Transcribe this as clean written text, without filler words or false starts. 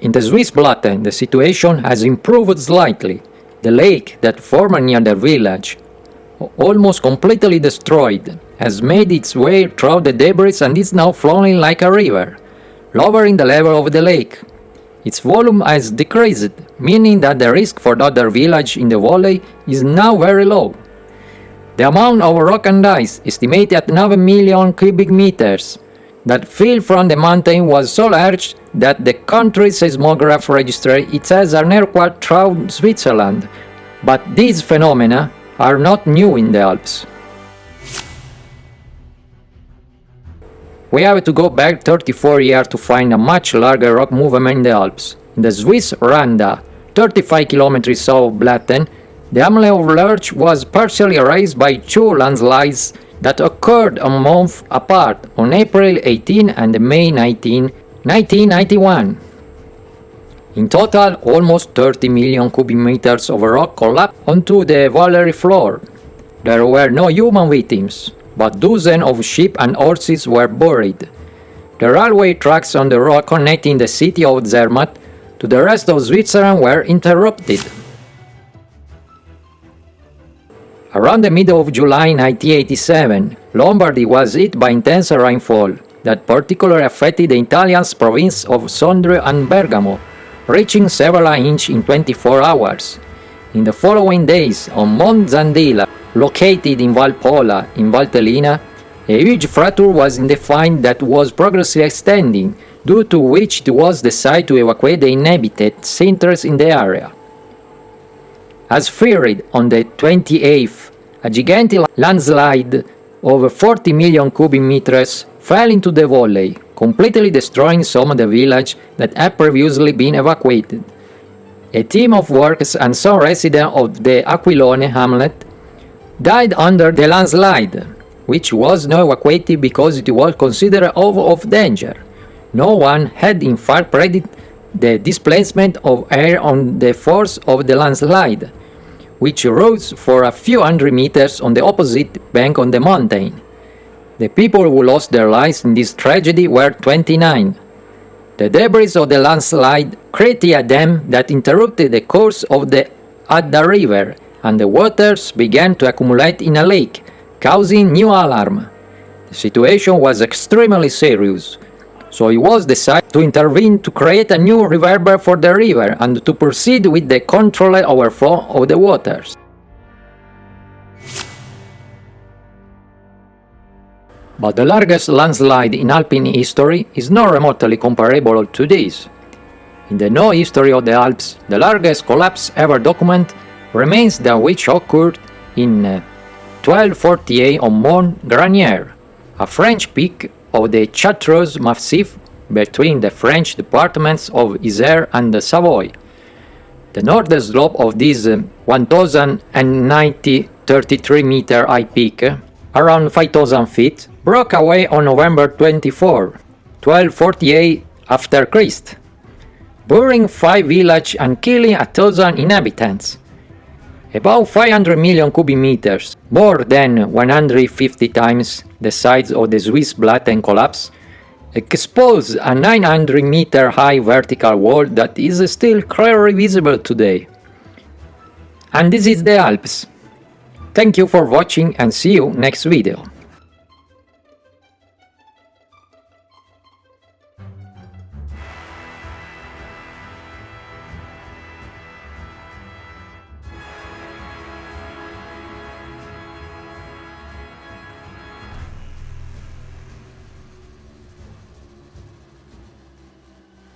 In the Swiss Blatten, the situation has improved slightly. The lake that formed near the village, almost completely destroyed, has made its way through the debris and is now flowing like a river, lowering the level of the lake. Its volume has decreased, meaning that the risk for the other village in the valley is now very low. The amount of rock and ice, estimated at 9 million cubic meters, that fell from the mountain was so large that the country's seismograph registered it as an earthquake throughout Switzerland. But these phenomena are not new in the Alps. We have to go back 34 years to find a much larger rock movement in the Alps. In the Swiss Randa, 35 kilometers south of Blatten, the hamlet of Lurch was partially erased by two landslides that occurred a month apart on April 18 and May 19, 1991. In total, almost 30 million cubic meters of rock collapsed onto the valley floor. There were no human victims, but dozens of sheep and horses were buried. The railway tracks on the road connecting the city of Zermatt to the rest of Switzerland were interrupted. Around the middle of July 1987, Lombardy was hit by intense rainfall that particularly affected the Italian province of Sondrio and Bergamo, reaching several inches in 24 hours. In the following days, on Mont Granier, located in Val Pola in Valtellina, a huge fracture was defined that was progressively extending, due to which it was decided to evacuate the inhabited centers in the area. As feared on the 28th, a gigantic landslide of 40 million cubic meters fell into the valley, completely destroying some of the village that had previously been evacuated. A team of workers and some residents of the Aquilone hamlet died under the landslide, which was not evacuated because it was considered out of danger. No one had in fact predicted the displacement of air on the force of the landslide, which rose for a few hundred meters on the opposite bank of the mountain. The people who lost their lives in this tragedy were 29. The debris of the landslide created a dam that interrupted the course of the Adda River, and the waters began to accumulate in a lake, causing new alarm. The situation was extremely serious, so it was decided to intervene to create a new river for the river and to proceed with the controlled overflow of the waters. But the largest landslide in Alpine history is not remotely comparable to this. In the known history of the Alps, the largest collapse ever documented remains that which occurred in 1248 on Mont Granier, a French peak of the Chartreuse Massif between the French departments of Isère and Savoy. The northern slope of this 1,033 meter high peak, around 5,000 feet, broke away on November 24, 1248 after Christ, burying 5 villages and killing 1,000 inhabitants. About 500 million cubic meters, more than 150 times the size of the Swiss Blatten collapse, exposed a 900 meter high vertical wall that is still clearly visible today. And this is the Alps. Thank you for watching and see you next video.